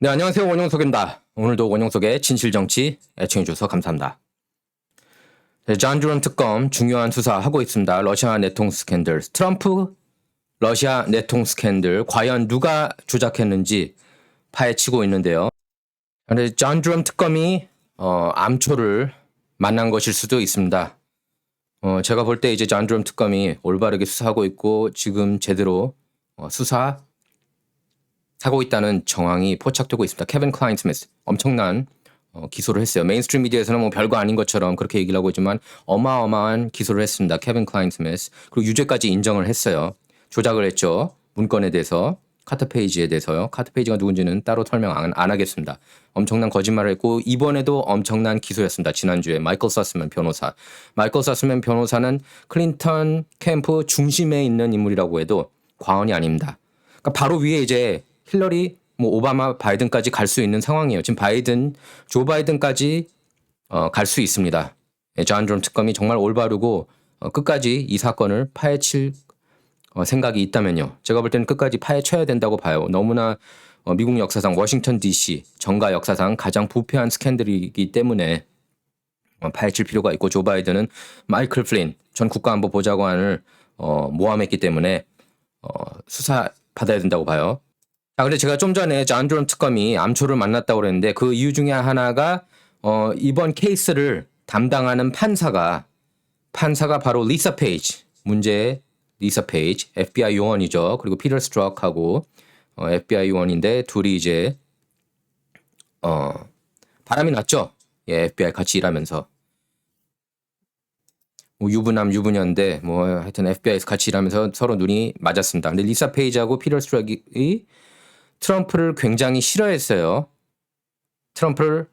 네, 안녕하세요. 원영석입니다. 오늘도 원영석의 진실정치 애청해주셔서 감사합니다. 네, 존 드럼 특검 중요한 수사하고 있습니다. 러시아 내통 스캔들, 트럼프 러시아 내통 스캔들 과연 누가 조작했는지 파헤치고 있는데요. 그런데 존 드럼 특검이 암초를 만난 것일 수도 있습니다. 제가 볼 때 이제 존 드럼 특검이 올바르게 수사하고 있고 지금 제대로 수사하고 있다는 정황이 포착되고 있습니다. 케빈 클라인 스미스 엄청난 기소를 했어요. 메인스트림 미디어에서는 뭐 별거 아닌 것처럼 그렇게 얘기를 하고 있지만 어마어마한 기소를 했습니다. 케빈 클라인 스미스. 그리고 유죄까지 인정을 했어요. 조작을 했죠. 문건에 대해서. 카트 페이지에 대해서요. 카트 페이지가 누군지는 따로 설명 안 하겠습니다. 엄청난 거짓말을 했고 이번에도 엄청난 기소였습니다. 지난주에 마이클 서스맨 변호사. 마이클 서스맨 변호사는 클린턴 캠프 중심에 있는 인물이라고 해도 과언이 아닙니다. 그러니까 바로 위에 이제 힐러리, 오바마, 바이든까지 갈 수 있는 상황이에요. 지금 조 바이든까지 갈 수 있습니다. 존 드럼 특검이 정말 올바르고 끝까지 이 사건을 파헤칠 생각이 있다면요. 제가 볼 때는 끝까지 파헤쳐야 된다고 봐요. 너무나 미국 역사상 워싱턴 DC 정가 역사상 가장 부패한 스캔들이기 때문에 파헤칠 필요가 있고 조 바이든은 마이클 플린 전 국가안보보좌관을 모함했기 때문에 수사 받아야 된다고 봐요. 근데 제가 좀 전에 존 드럼 특검이 암초를 만났다고 그랬는데 그 이유 중에 하나가 이번 케이스를 담당하는 판사가 바로 리사 페이지, 문제의 리사 페이지, FBI 요원이죠. 그리고 피터 스트럭하고 FBI 요원인데 둘이 이제 바람이 났죠. 예, FBI 같이 일하면서. 유부남 유부녀인데 하여튼 FBI에서 같이 일하면서 서로 눈이 맞았습니다. 근데 리사 페이지하고 피터 스트럭이 트럼프를 굉장히 싫어했어요. 트럼프를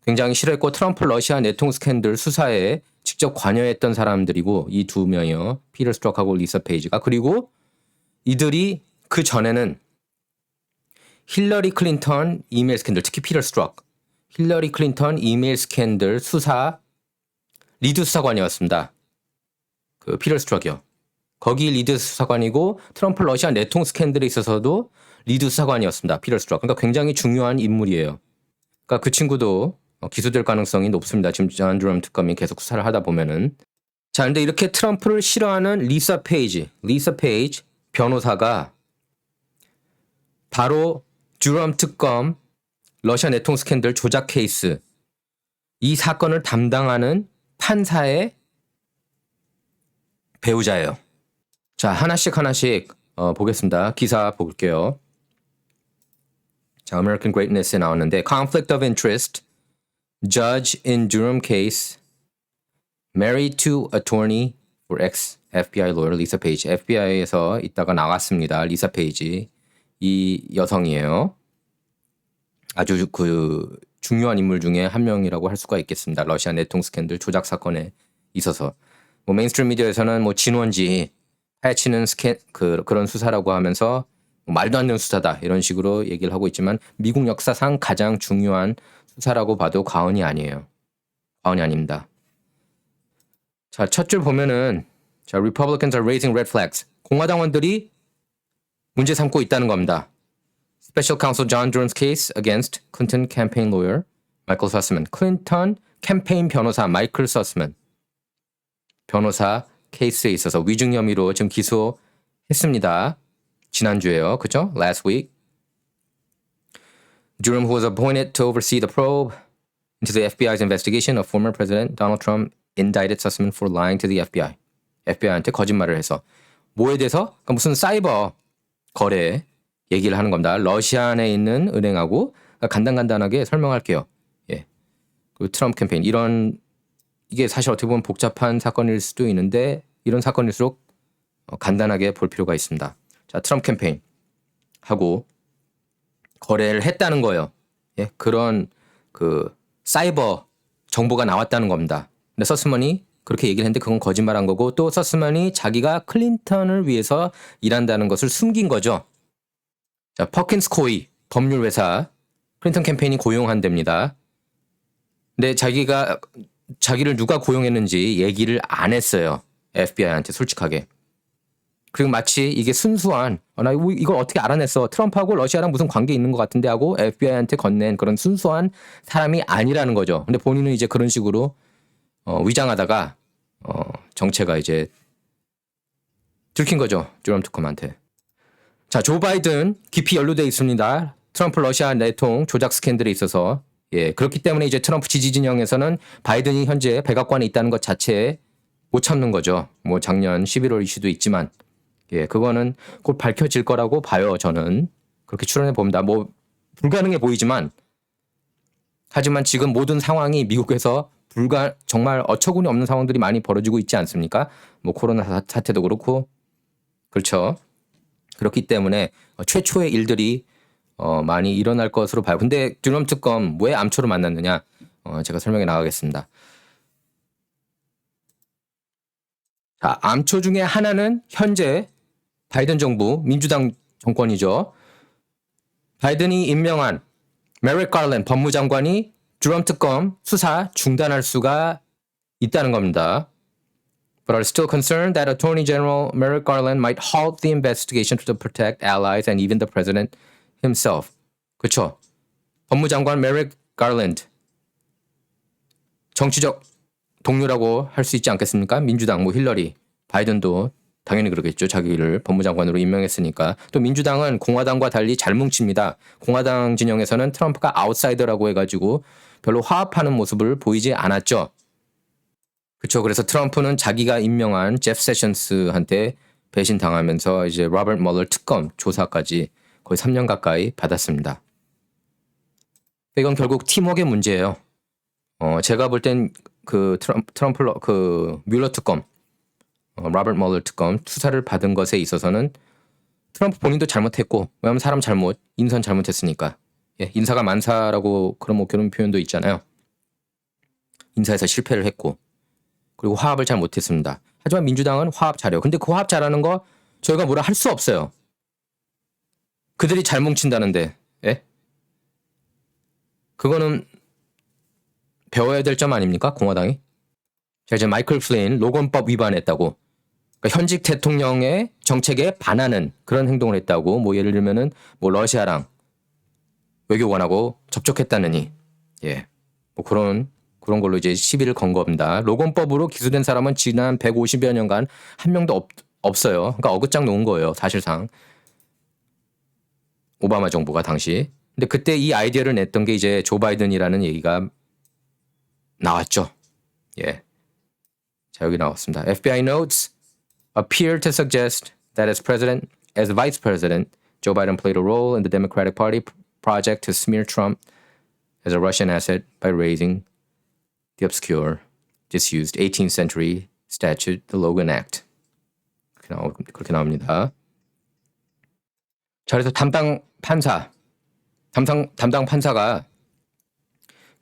굉장히 싫어했고 트럼프 러시아 내통 스캔들 수사에 직접 관여했던 사람들이고 이 두 명이요. 피터 스트럭하고 리사 페이지가. 그리고 이들이 그 전에는 힐러리 클린턴 이메일 스캔들, 특히 피터 스트럭, 힐러리 클린턴 이메일 스캔들 수사 리드 수사관이었습니다. 그 피터 스트럭이요. 거기 리드 수사관이고 트럼프 러시아 내통 스캔들에 있어서도 리드 수사관이었습니다. 피터 스트럭. 그러니까 굉장히 중요한 인물이에요. 그러니까 그 친구도 기소될 가능성이 높습니다. 지금 존 드럼 특검이 계속 수사를 하다 보면은. 자, 근데 이렇게 트럼프를 싫어하는 리사 페이지 변호사가 바로 드럼 특검 러시아 내통 스캔들 조작 케이스 이 사건을 담당하는 판사의 배우자예요. 자, 하나씩 보겠습니다. 기사 볼게요. 자, American Greatness에 나왔는데 Conflict of Interest, Judge in Durham Case, Married to Attorney for ex-FBI Lawyer Lisa Page. FBI에서 있다가 나왔습니다. 리사 페이지. 이 여성이에요. 아주 중요한 인물 중에 한 명이라고 할 수가 있겠습니다. 러시아 내통 스캔들 조작 사건에 있어서. 메인스트림 미디어에서는 진원지 파헤치는 그런 수사라고 하면서 말도 안 되는 수사다 이런 식으로 얘기를 하고 있지만 미국 역사상 가장 중요한 수사라고 봐도 과언이 아니에요. 과언이 아닙니다. 자, 첫 줄 보면은 Republicans are raising red flags. 공화당원들이 문제 삼고 있다는 겁니다. Special Counsel John Durham's case against Clinton campaign lawyer Michael Sussman. 클린턴 캠페인 변호사 마이클 서스먼 변호사 케이스에 있어서 위증 혐의로 지금 기소했습니다. 지난주에요. 그죠? Last week. Durham, who was appointed to oversee the probe into the FBI's investigation of former President Donald Trump, indicted Sussman for lying to the FBI. FBI한테 거짓말을 해서. 뭐에 대해서? 그러니까 무슨 사이버 거래 얘기를 하는 겁니다. 러시아 안에 있는 은행하고 간단하게 설명할게요. 예. 그 트럼프 캠페인 이게 사실 어떻게 보면 복잡한 사건일 수도 있는데 이런 사건일수록 간단하게 볼 필요가 있습니다. 자, 트럼프 캠페인 하고 거래를 했다는 거예요. 예, 그런 사이버 정보가 나왔다는 겁니다. 근데 서스먼이 그렇게 얘기를 했는데 그건 거짓말한 거고 또 서스먼이 자기가 클린턴을 위해서 일한다는 것을 숨긴 거죠. 자, 퍼킨스 코이 법률 회사 클린턴 캠페인이 고용한답니다. 근데 자기를 누가 고용했는지 얘기를 안 했어요. FBI한테 솔직하게. 그리고 마치 이게 순수한 나 이걸 어떻게 알아냈어? 트럼프하고 러시아랑 무슨 관계 있는 것 같은데 하고 FBI한테 건넨 그런 순수한 사람이 아니라는 거죠. 근데 본인은 이제 그런 식으로 위장하다가 정체가 이제 들킨 거죠. 드럼 특검한테. 자, 조 바이든 깊이 연루돼 있습니다. 트럼프 러시아 내통 조작 스캔들에 있어서. 예, 그렇기 때문에 이제 트럼프 지지 진영에서는 바이든이 현재 백악관에 있다는 것 자체에 못 참는 거죠. 뭐 작년 11월 이슈도 있지만, 예, 그거는 곧 밝혀질 거라고 봐요. 저는 그렇게 추론해 봅니다. 뭐 불가능해 보이지만, 하지만 지금 모든 상황이 미국에서 정말 어처구니 없는 상황들이 많이 벌어지고 있지 않습니까? 뭐 코로나 사태도 그렇고, 그렇죠. 그렇기 때문에 최초의 일들이 많이 일어날 것으로 봐요. 근데 드럼 특검 왜 암초로 만났느냐? 제가 설명해 나가겠습니다. 자, 암초 중에 하나는 현재 바이든 정부 민주당 정권이죠. 바이든이 임명한 메릭 가랜드 법무장관이 드럼 특검 수사 중단할 수가 있다는 겁니다. But are still concerned that Attorney General Merrick Garland might halt the investigation to protect allies and even the president himself. 그렇죠. 법무장관 메릭 가랜드 정치적 동료라고 할 수 있지 않겠습니까? 민주당 뭐 힐러리, 바이든도 당연히 그러겠죠. 자기를 법무장관으로 임명했으니까. 또 민주당은 공화당과 달리 잘 뭉칩니다. 공화당 진영에서는 트럼프가 아웃사이더라고 해가지고 별로 화합하는 모습을 보이지 않았죠. 그렇죠. 그래서 트럼프는 자기가 임명한 제프 세션스한테 배신당하면서 이제 로버트 멀러 특검 조사까지 거의 3년 가까이 받았습니다. 이건 결국 팀워크의 문제예요. 제가 볼 땐 그 트럼프 그 뮬러 특검, 로버트 멀러 특검 수사를 받은 것에 있어서는 트럼프 본인도 잘못했고, 왜냐하면 사람 잘못, 인선 잘못했으니까. 예, 인사가 만사라고 그런 뭐 그런 표현도 있잖아요. 인사에서 실패를 했고, 그리고 화합을 잘 못했습니다. 하지만 민주당은 화합 잘해요. 근데 그 화합 잘하는 거 저희가 뭐라 할 수 없어요. 그들이 잘 뭉친다는데, 예? 그거는 배워야 될 점 아닙니까? 공화당이? 자, 이제 마이클 플린 로건법 위반했다고. 그러니까 현직 대통령의 정책에 반하는 그런 행동을 했다고. 뭐 예를 들면은 뭐 러시아랑 외교관하고 접촉했다느니, 예, 뭐 그런 걸로 이제 시비를 건 겁니다. 로건법으로 기소된 사람은 지난 150여 년간 한 명도 없어요. 그러니까 어긋장 놓은 거예요, 사실상. 오바마 정부가 당시. 근데 그때 이 아이디어를 냈던 게 이제 조 바이든이라는 얘기가 나왔죠. 예. 자, 여기 나왔습니다. FBI notes appear to suggest that as vice president, Joe Biden played a role in the Democratic Party project to smear Trump as a Russian asset by raising the obscure, disused 18th century statute, the Logan Act. 그렇게 나옵니다. 자, 그래서 담당 판사가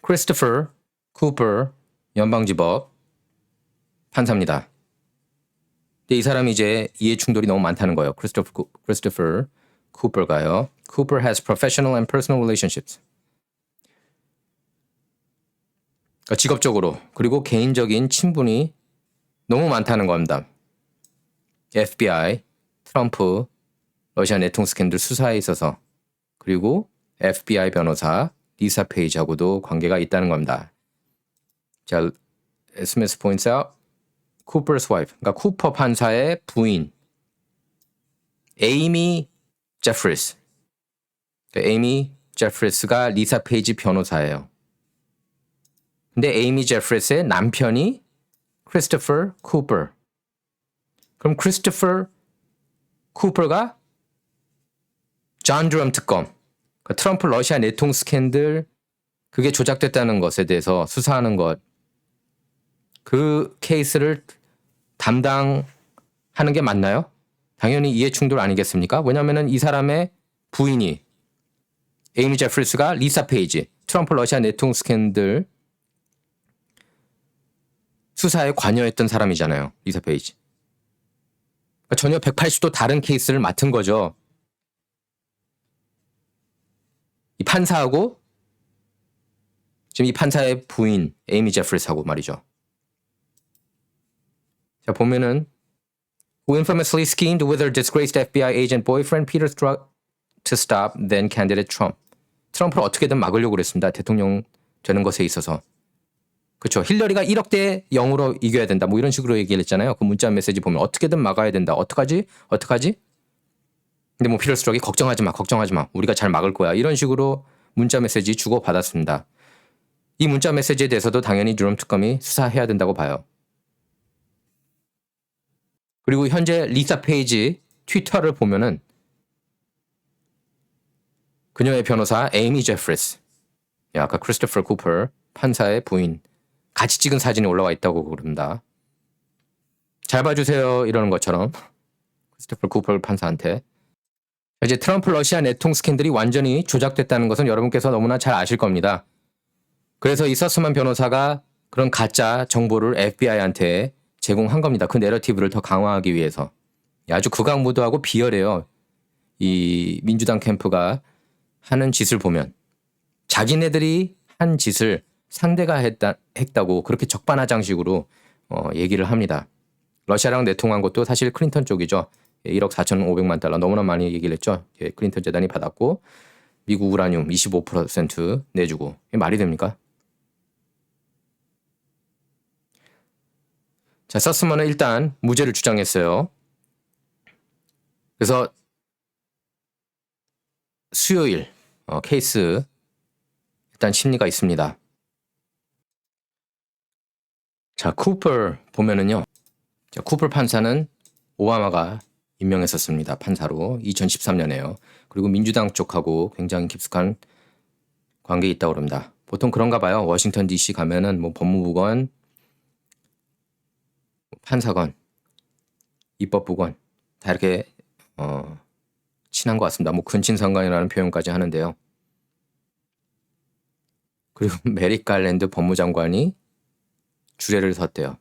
크리스토퍼 쿠퍼 연방지법 판사입니다. 근데 이 사람이 이제 이해 충돌이 너무 많다는 거예요. 크리스토퍼 쿠퍼가요. Cooper has professional and personal relationships. 그러니까 직업적으로 그리고 개인적인 친분이 너무 많다는 겁니다. FBI, 트럼프, 러시아 내통 스캔들 수사에 있어서 그리고 FBI 변호사 리사 페이지하고도 관계가 있다는 겁니다. 자, Smith points out Cooper's wife, 그러니까 쿠퍼 판사의 부인 에이미 제프리스. 에이미 제프리스가 리사 페이지 변호사예요. 근데 에이미 제프리스의 남편이 크리스토퍼 쿠퍼. 그럼 크리스토퍼 쿠퍼가 존 드럼 특검, 그러니까 트럼프 러시아 내통 스캔들 그게 조작됐다는 것에 대해서 수사하는 것, 그 케이스를 담당하는 게 맞나요? 당연히 이해충돌 아니겠습니까? 왜냐하면 이 사람의 부인이 에이미 제프리스가 리사 페이지, 트럼프 러시아 내통 스캔들 수사에 관여했던 사람이잖아요. 리사 페이지. 그러니까 전혀 180도 다른 케이스를 맡은 거죠. 이 판사하고 지금 이 판사의 부인 에이미 제프리스하고 말이죠. 자, 보면은 who infamously schemed with her disgraced FBI agent boyfriend Peter Strzok to stop then candidate Trump. 트럼프를 어떻게든 막으려고 그랬습니다. 대통령 되는 것에 있어서. 그렇죠. 힐러리가 1억대 0으로 이겨야 된다. 뭐 이런 식으로 얘기를 했잖아요. 그 문자 메시지 보면 어떻게든 막아야 된다. 어떡하지? 근데 뭐 피터 스트록이 걱정하지 마. 우리가 잘 막을 거야. 이런 식으로 문자 메시지 주고 받았습니다. 이 문자 메시지에 대해서도 당연히 드럼 특검이 수사해야 된다고 봐요. 그리고 현재 리사 페이지 트위터를 보면은 그녀의 변호사 에이미 제프리스, 아까 크리스토퍼 쿠퍼 판사의 부인 같이 찍은 사진이 올라와 있다고 그럽니다. 잘 봐주세요 이러는 것처럼 크리스토퍼 쿠퍼 판사한테. 이제 트럼프 러시아 내통 스캔들이 완전히 조작됐다는 것은 여러분께서 너무나 잘 아실 겁니다. 그래서 이 서스만 변호사가 그런 가짜 정보를 FBI한테 제공한 겁니다. 그 내러티브를 더 강화하기 위해서. 아주 극악무도하고 비열해요. 이 민주당 캠프가 하는 짓을 보면 자기네들이 한 짓을 상대가 했다고 그렇게 적반하장식으로 얘기를 합니다. 러시아랑 내통한 것도 사실 클린턴 쪽이죠. 1억 4,500만 달러 너무나 많이 얘기를 했죠. 클린턴 재단이 받았고 미국 우라늄 25% 내주고. 이게 말이 됩니까? 자, 서스먼은 일단 무죄를 주장했어요. 그래서 수요일 케이스 일단 심리가 있습니다. 자, 쿠퍼 보면은요. 자, 쿠퍼 판사는 오바마가 임명했었습니다. 판사로 2013년에요. 그리고 민주당 쪽하고 굉장히 깊숙한 관계에 있다고 그럽니다. 보통 그런가 봐요. 워싱턴 DC 가면은 뭐 법무부건, 판사건, 입법부건 다 이렇게 친한 것 같습니다. 뭐 근친상간이라는 표현까지 하는데요. 그리고 메릭 갈랜드 법무장관이 주례를 섰대요.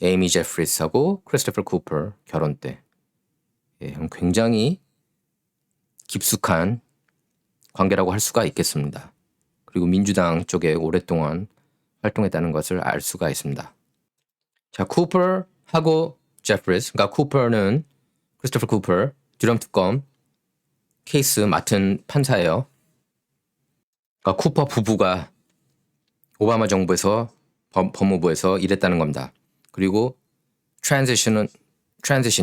에이미 제프리스하고 크리스토퍼 쿠퍼 결혼 때. 굉장히 깊숙한 관계라고 할 수가 있겠습니다. 그리고 민주당 쪽에 오랫동안 활동했다는 것을 알 수가 있습니다. 자, 쿠퍼하고 제프리스, 그러니까 쿠퍼는 크리스토퍼 쿠퍼, 드럼 특검 케이스 맡은 판사예요. 그러니까 쿠퍼 부부가 오바마 정부에서 법무부에서 일했다는 겁니다. 그리고 트랜지션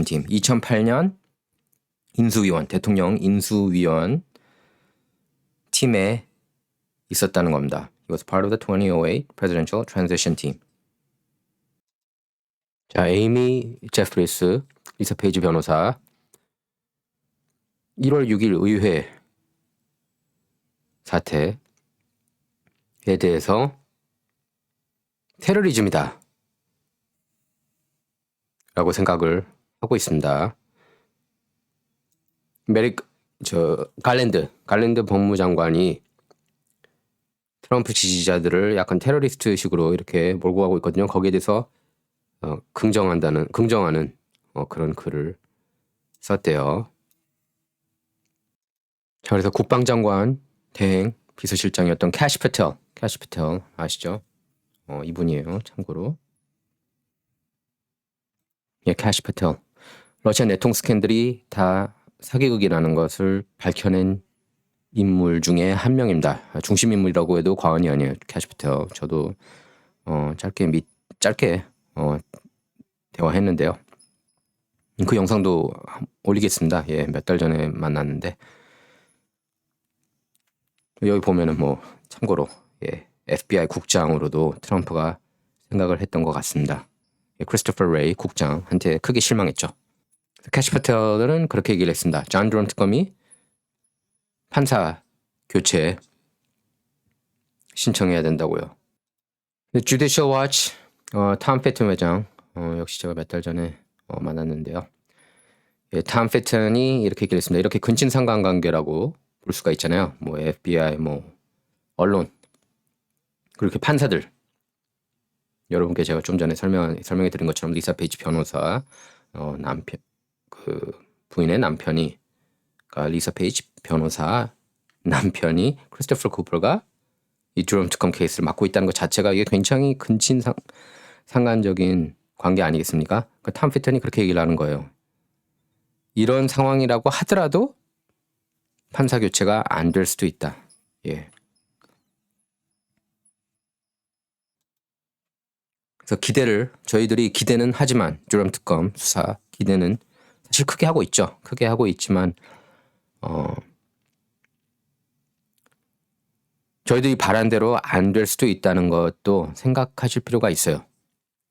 팀 2008년 인수위원, 대통령 인수위원 팀에 있었다는 겁니다. He was part of the 2008 Presidential Transition Team. 자, 에이미 제프리스, 리사 페이지 변호사 1월 6일 의회 사태에 대해서 테러리즘이다 라고 생각을 하고 있습니다. 갈랜드 법무장관이 트럼프 지지자들을 약간 테러리스트식으로 이렇게 몰고 가고 있거든요. 거기에 대해서 긍정하는 그런 글을 썼대요. 자, 그래서 국방장관 대행 비서실장이었던 캐시 패텔 아시죠? 이분이에요. 참고로. 캐시 패텔. 러시아 내통 스캔들이 다 사기극이라는 것을 밝혀낸 인물 중에 한 명입니다. 중심 인물이라고 해도 과언이 아니에요. 캐시 패텔. 저도 짧게 대화했는데요. 그 영상도 올리겠습니다. 몇 달 전에 만났는데 여기 보면은 뭐 참고로 FBI 국장으로도 트럼프가 생각을 했던 것 같습니다. 크리스토퍼 레이 국장한테 크게 실망했죠. 캐시 패텔은 그렇게 얘기를 했습니다. 존 드럼 특검이 판사 교체 신청해야 된다고요. 주디셜 워치 톰 패튼 회장 역시 제가 몇 달 전에 만났는데요. 톰 패튼이 이렇게 얘기를 했습니다. 이렇게 근친상간 관계라고 볼 수가 있잖아요. 뭐 FBI, 뭐 언론, 그렇게 판사들. 여러분께 제가 좀 전에 설명해 드린 것처럼 리사 페이지 변호사 남편, 그 부인의 남편이, 그러니까 리사 페이지 변호사 남편이 크리스토퍼 쿠퍼가 이 드럼 특검 케이스를 맡고 있다는 것 자체가 이게 굉장히 근친상간적인 관계 아니겠습니까? 탐 피턴이 그렇게 얘기를 하는 거예요. 이런 상황이라고 하더라도 판사 교체가 안 될 수도 있다. 예. 그래서 저희들이 기대는 하지만 듀럼 특검 수사 기대는 사실 크게 하고 있죠. 크게 하고 있지만 저희들이 바란 대로 안 될 수도 있다는 것도 생각하실 필요가 있어요.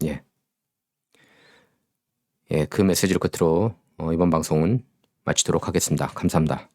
예. 예, 그 메시지를 끝으로 이번 방송은 마치도록 하겠습니다. 감사합니다.